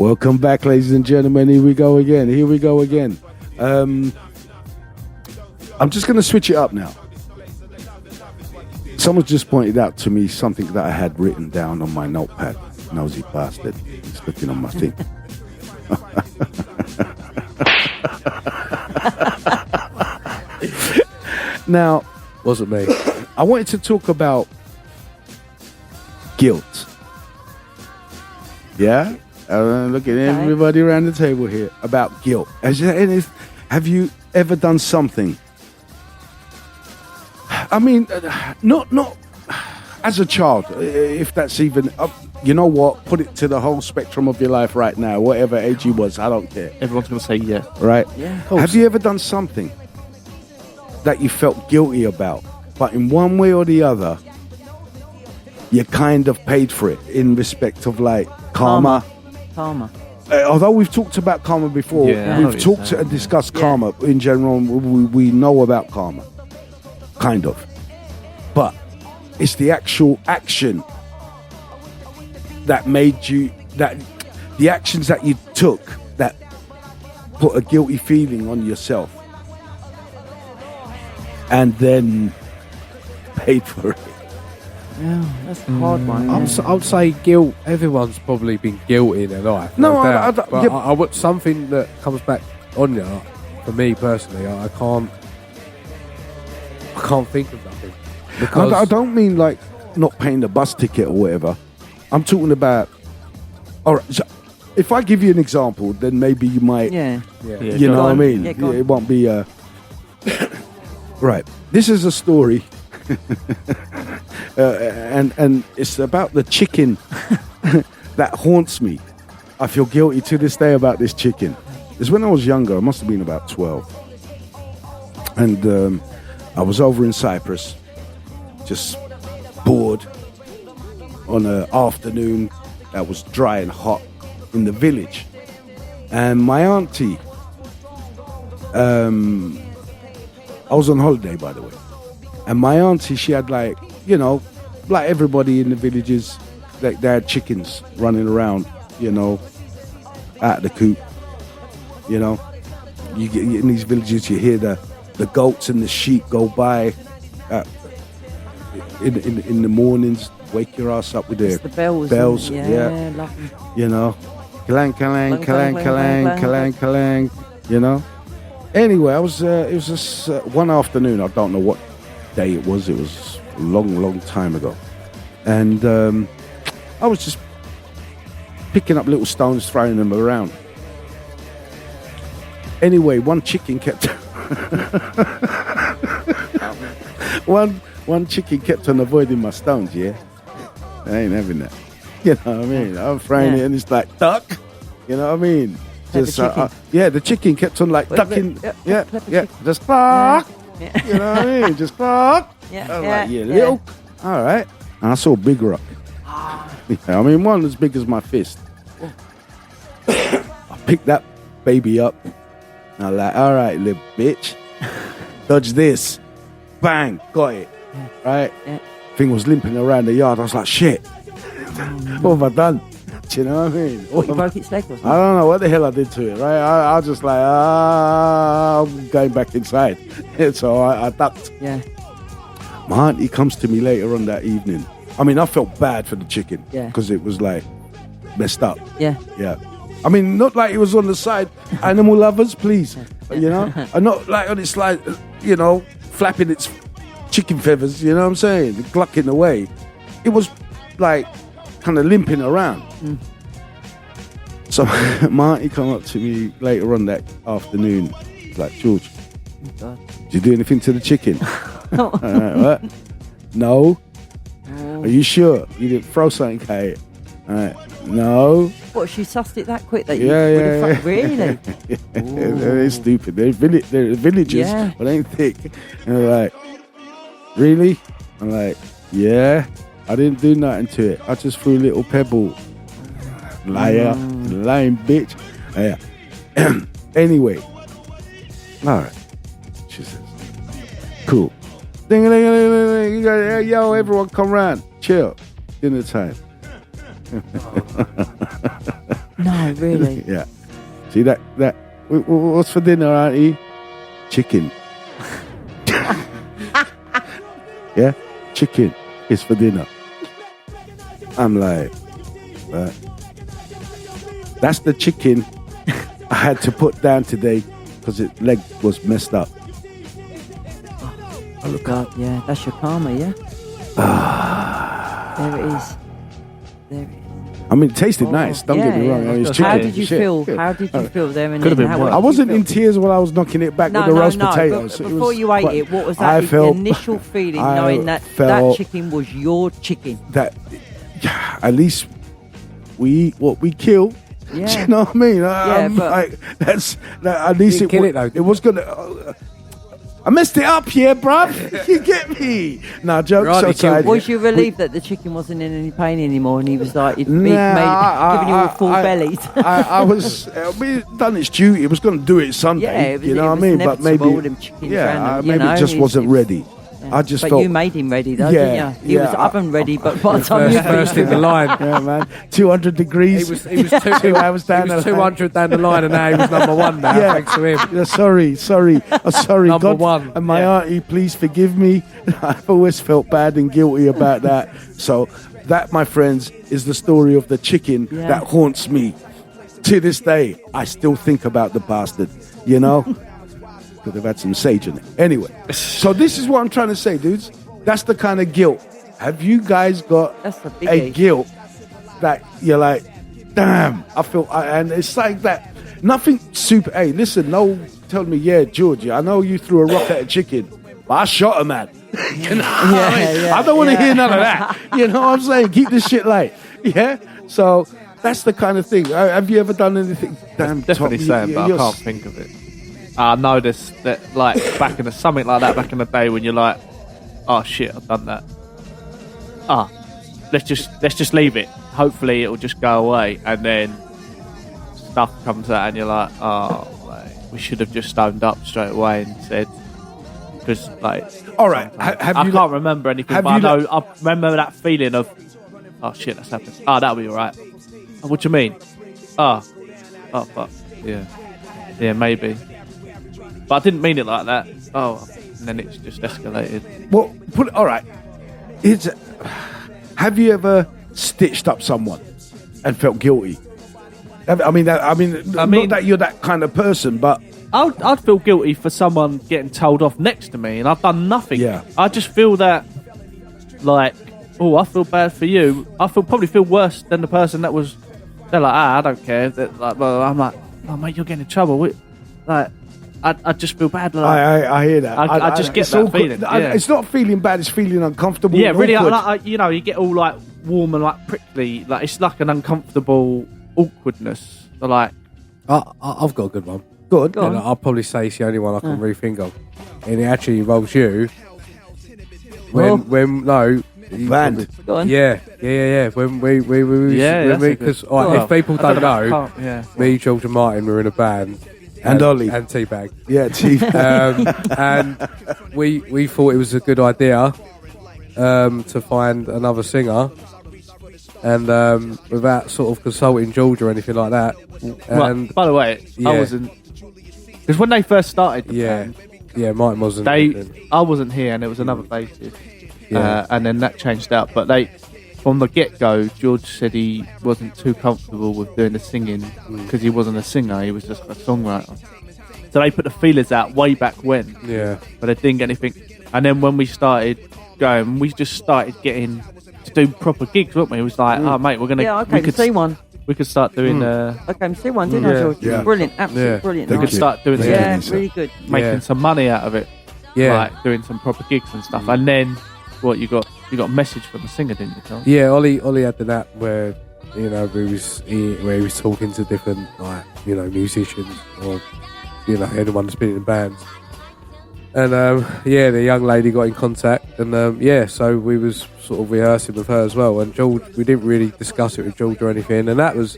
Welcome back, ladies and gentlemen. Here we go again. I'm just going to switch it up now. Someone just pointed out to me something that I had written down on my notepad. Nosy bastard. He's looking on my thing. Now, Wasn't me. I wanted to talk about guilt. Yeah? Look at everybody around the table here about guilt. Have you ever done something? I mean, not as a child, if that's even, you know what, put it to the whole spectrum of your life right now, whatever age you was, I don't care. Everyone's going to say yeah. Right? Yeah. Have you ever done something that you felt guilty about, but in one way or the other, you kind of paid for it in respect of like karma? Although we've talked about karma before, we've talked and discussed karma in general. We know about karma, kind of, but it's the actual action that made you, that the actions that you took that put a guilty feeling on yourself, and then paid for it. Yeah, that's a hard one. I'd say guilt. Everyone's probably been guilty in their life. No, I I- I want something that comes back on you. For me personally, I can't think of nothing. Because I don't mean like not paying the bus ticket or whatever. I'm talking about. All right, so if I give you an example, then maybe you might. You know what I mean? Yeah, go on. It won't be. Right. This is a story. And it's about the chicken that haunts me. I feel guilty to this day about this chicken. It's when I was younger. I must have been about 12. And I was over in Cyprus, just bored on an afternoon that was dry and hot in the village. And my auntie, I was on holiday, by the way. And my auntie, she had like, you know, like everybody in the villages, like they had chickens running around, you know, out of the coop. You know, you get in these villages, you hear the goats and the sheep go by in the mornings, wake your ass up with their The bells. bells. Yeah, love them. You know, kalang, kalang, kalang, Clang, clang, kalang, clang, kalang, kalang, you know. Anyway, it was just one afternoon. I don't know what day it was. It was a long time ago. And I was just picking up little stones, throwing them around. Anyway, one chicken kept... one chicken kept on avoiding my stones, yeah? I ain't having that. You know what I mean? I'm throwing it and it's like, duck. You know what I mean? Just, the chicken kept on like ducking. Just fuck. You know what I mean? Just fuck. I was like, little. All right. And I saw a big rock. Yeah, I mean, one as big as my fist. I picked that baby up. And I'm like, all right, little bitch. Dodge this. Bang. Got it. Right? Thing was limping around the yard. I was like, shit. What have I done? Do you know what I mean? What, you broke its leg or something? I don't know what the hell I did to it, right? I was just like, I'm going back inside. So I ducked. Yeah. My auntie comes to me later on that evening. I mean, I felt bad for the chicken. Yeah. Because it was like messed up. Yeah. Yeah. I mean, not like it was on the side. Animal lovers, please. You know? And not like on its like, you know, flapping its chicken feathers, you know what I'm saying? Glucking away. It was like kind of limping around. So my auntie come up to me later on that afternoon, like, George, did you do anything to the chicken? What? No. Are you sure you didn't throw something at it? No. What, she sussed it that quick that you Yeah, would have yeah, fucked? Really? They're stupid. They're villagers, Yeah. but they ain't thick. And they're like, really? I'm like, yeah. I didn't do nothing to it. I just threw a little pebble. Liar. Lying bitch. Yeah. Anyway. All right. She says, cool. Ding-a-ling-a-ling-a-ling. Yo, everyone come round. Chill. Dinner time. No, really. Yeah. See that? What's for dinner, Auntie? Chicken. Yeah, chicken is for dinner. I'm like, that's the chicken I had to put down today because its leg was messed up. Oh, God, yeah. That's your karma, yeah? There it is. There it is. I mean, it tasted nice. Don't get me wrong. I mean, it's chicken. How did you Shit. feel? Yeah. How did you feel there? And Could have then been how worse. I did wasn't you in feel? tears while I was knocking it back with the roast potatoes. But It before was you ate quite- it, what was I that felt- initial feeling I knowing that felt- chicken was your chicken? that at least we eat what we kill. Yeah. Do you know what I mean? but- like, at least Didn't kill it, though, it did was gonna. I messed it up here, bruv. You get me? Nah, jokes Right, he killed aside. Was you relieved that the chicken wasn't in any pain anymore and he was like, he'd Nah, giving you all full bellies? I was. We done its duty. It was going to do it Sunday. Yeah, it was- you know it what I was mean? But maybe, inevitable, them chickens random, you maybe know, it just it's- wasn't it's- ready. I just but felt. you made him ready, though, Yeah, didn't you? He yeah, was oven ready, but by the time you First in the line. yeah, man. 200 degrees. He was 2 hours down the line. 200 down the line, and now he was number one now, Yeah. thanks to him. Yeah, sorry. Sorry. Number God, one. and my Yeah. auntie, please forgive me. I've always felt bad and guilty about that. So that, my friends, is the story of the chicken that haunts me to this day. I still think about the bastard, you know? Could have had some sage in it. Anyway, so this is what I'm trying to say, dudes. That's the kind of guilt. Have you guys got That's the a biggie. guilt that you're like, damn, I feel, and it's like that. Nothing super. Hey, listen, no, tell me, yeah, Georgia, I know you threw a rock at a chicken, but I shot a man. You know what I mean? yeah, I don't want to yeah. hear none of that. You know what I'm saying? Keep this shit light. Yeah? So that's the kind of thing. Have you ever done anything? Damn, Definitely Tom, saying, but I you're can't think of it. I know this, that like back in something like that back in the day when you're like, oh shit, I've done that. Let's just leave it. Hopefully it'll just go away, and then stuff comes out, and you're like, oh, like, we should have just stoned up straight away and said, because like, All right. Have I you can't remember anything, have but I you know I remember that feeling of, oh shit, that's happened. Oh, that'll be alright. Oh, what do you mean? Oh fuck, yeah, maybe. But I didn't mean it like that. Oh, and then it's just escalated. Well, all right. Have you ever stitched up someone and felt guilty? I mean, not that you're that kind of person, but I'd feel guilty for someone getting told off next to me, and I've done nothing. Yeah. I just feel that, like, oh, I feel bad for you. I probably feel worse than the person that was. They're like, I don't care. Like, well, I'm like, oh mate, you're getting in trouble. I just feel bad. Like, I hear that. I just get it's that all good. feeling. Yeah. It's not feeling bad. It's feeling uncomfortable. Yeah, and really. awkward. You get all like warm and like prickly. Like it's like an uncomfortable awkwardness. So, like, I've got a good one. Good. And I'll probably say it's the only one I can really think of. And it actually involves you. When Band. Go on. Yeah. When we that's a good- because Well, if people I don't know, know, yeah. me, George and Martin were in a band. And Ollie. And Teabag. Yeah, Chief. And we thought it was a good idea to find another singer, and without sort of consulting George or anything like that. And By the way, yeah. I wasn't, because when they first started the band, Martin wasn't. I wasn't here, and it was another bassist, Yeah. and then that changed out. But from the get-go, George said he wasn't too comfortable with doing the singing because he wasn't a singer; he was just a songwriter. So they put the feelers out way back when, Yeah. but they didn't get anything. And then when we started going, we just started getting to do proper gigs, weren't we? It was like, oh mate, we're gonna, Yeah, I we came to could see one. we could start doing I came to see one, didn't I, Yeah. George? Yeah. Brilliant, absolutely Yeah. brilliant. Thank we night. could start doing Thank it, you. Yeah, sir. really good. making Yeah. some money out of it. Yeah. Like doing some proper gigs and stuff. And then what you got a message from the singer, didn't you, Tom? Yeah, Ollie had the app where he was talking to different musicians or anyone that's been in bands, and the young lady got in contact, and so we was sort of rehearsing with her as well. And George, we didn't really discuss it with George or anything, and that was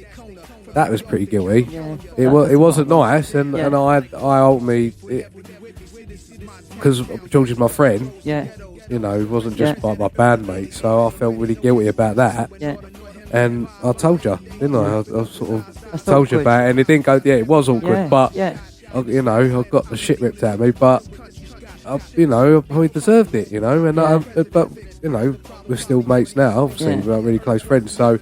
pretty guilty. Yeah, It wasn't nice, and Yeah. and I ultimately, because George is my friend. Yeah, It wasn't just Yeah. my bandmate, so I felt really guilty about that. yeah. And I told you, didn't I? I sort of That's told you awkward. about it, and it didn't go. Yeah, it was awkward, Yeah, but yeah. I got the shit ripped out of me, but I probably deserved it, and Yeah. but we're still mates now. Obviously, Yeah. we're really close friends. So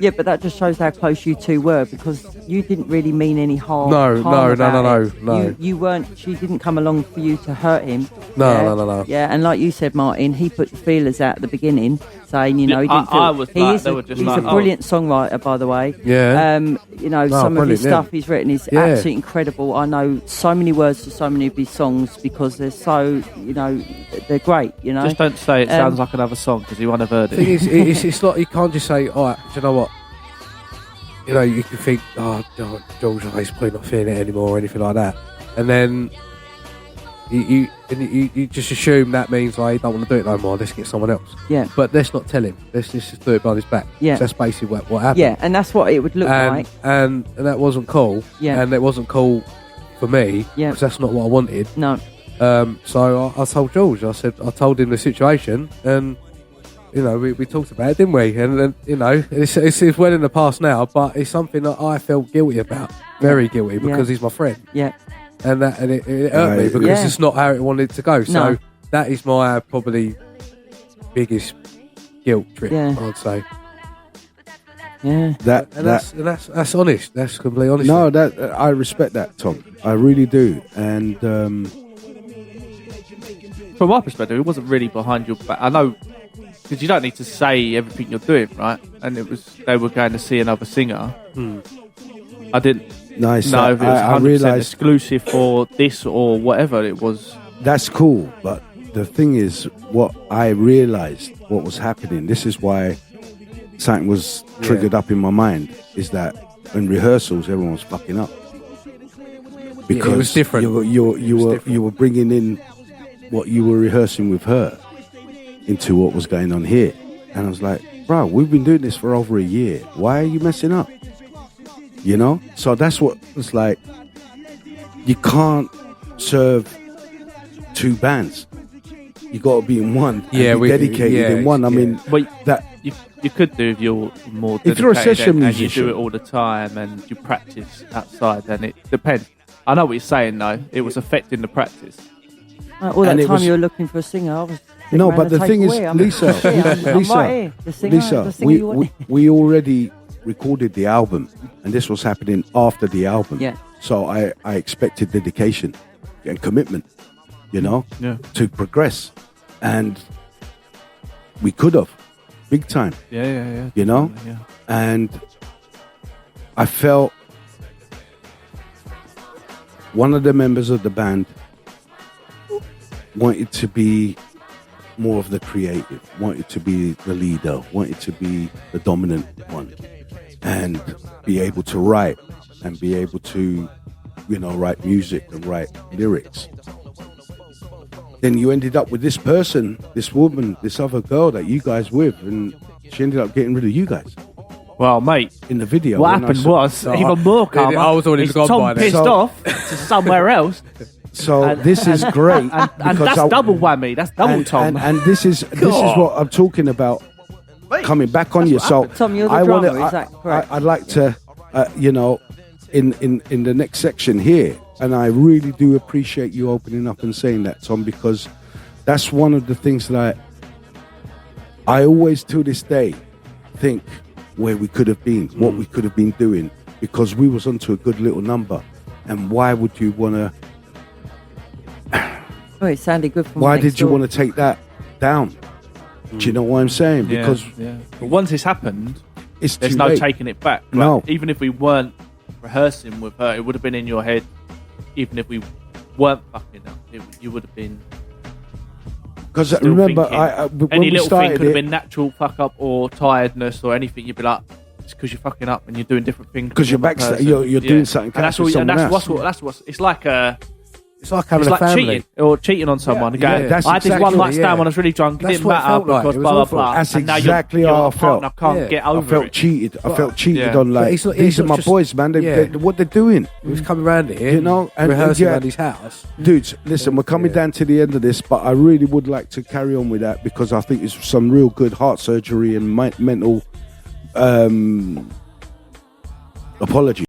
Yeah, but that just shows how close you two were, because you didn't really mean any harm. No, harm no, about it. no. You weren't. She didn't come along for you to hurt him. No, yeah? no. Yeah, and like you said, Martin, he put the feelers out at the beginning, saying, he Yeah, didn't feel. I was he like, is they a, were just he's like, a brilliant songwriter, by the way. Yeah. Some of his brilliant, yeah. stuff he's written is Yeah. absolutely incredible. I know so many words to so many of his songs because they're so, they're great. Just don't say it sounds like another song because you won't have heard The thing it. is, it's like you can't just say, "All right, do you know what?" You can think, George, he's probably not feeling it anymore or anything like that, and then you just assume that means like, he don't want to do it no more. Let's get someone else. Yeah. But let's not tell him. Let's just do it behind his back. Yeah. So that's basically what happened. Yeah, and that's what it would look like. And that wasn't cool. Yeah. And it wasn't cool for me. Yeah. Because that's not what I wanted. No. So I told George. I told him the situation, and we talked about it, didn't we? And it's well in the past now, but it's something that I felt guilty about, very guilty, because he's my friend, Yeah. and it hurt me because Yeah. it's not how it wanted to go. So No. that is my probably biggest guilt trip, Yeah. I would say. Yeah. That's honest. That's complete honesty. No, I respect that, Tom. I really do. And From my perspective, it wasn't really behind your back. I know, because you don't need to say everything you're doing, right? And they were going to see another singer. I didn't nice. know if it was 100% I realized exclusive for this or whatever it was. that's cool, but the thing is, what I realized, what was happening. This is why something was triggered up in my mind. Is that in rehearsals, everyone was fucking up because it was different. You were bringing in what you were rehearsing with her into what was going on here, and I was like, bro, we've been doing this for over a year. Why are you messing up? So that's what it's like. You can't serve two bands. You got to be in one. And be dedicated in one. I mean, But that you could do if you're more If you're a dedicated session and you musician. do it all the time and you practice outside, then it depends. I know what you're saying, though. It was affecting the practice. All that And it time was- you were looking for a singer, I was. sitting No, around but the thing is, takeaway. I'm Lisa, I'm Lisa, right here. The singer, Lisa, the singer you want. we already recorded the album, and this was happening after the album. Yeah. So I expected dedication and commitment, Yeah. to progress, and we could have, big time, Yeah. Yeah. And I felt one of the members of the band wanted to be more of the creative, wanted to be the leader, wanted to be the dominant one, and be able to write and be able to, write music and write lyrics. Then you ended up with this person, this woman, this other girl that you guys with, and she ended up getting rid of you guys Well, mate, in the video. what when I happened saw- was even more karma. I was already is gone Tom by then. pissed So- off to somewhere else, So this is great, and because that's double whammy. That's double Tom. And this is what I'm talking about. Coming back on you, so Tom, you're the I drummer, wanna- is that correct? I'd like to, in the next section here, and I really do appreciate you opening up and saying that, Tom, because that's one of the things that I always, to this day, think where we could have been, what we could have been doing, because we was onto a good little number, and why would you want to? Oh, it sounded good from Why next did you door. want to take that down? Do you know what I'm saying? Yeah, Because yeah. But once it's happened, it's there's too no late. taking it back. Like, No. even if we weren't rehearsing with her, it would have been in your head. Even if we weren't fucking up, you would have been. Because still remember, thinking. when Any we little thing started could have it, been natural fuck up or tiredness or anything. You'd be like, it's because you're fucking up and you're doing different things. 'Cause you're with backstage, that person. you're doing something And that's with all. And someone that's else. what's what. It's like It's like having it's a like family. cheating or cheating on someone. Yeah, Going, yeah. That's I had this one exactly- night stand yeah. when I was really drunk. It That's didn't what it matter felt like. because It was blah blah awful. blah. That's And now exactly you're how I a partner, felt. can't Yeah. get I over felt it. cheated. I felt cheated Yeah. on. But Like it's not- these it's are not my just- boys, man. Yeah. What they're doing, He was coming around here, You know, and- rehearsing yeah. around his house. dudes. Listen, we're coming Yeah. down to the end of this, but I really would like to carry on with that because I think it's some real good heart surgery and mental apology.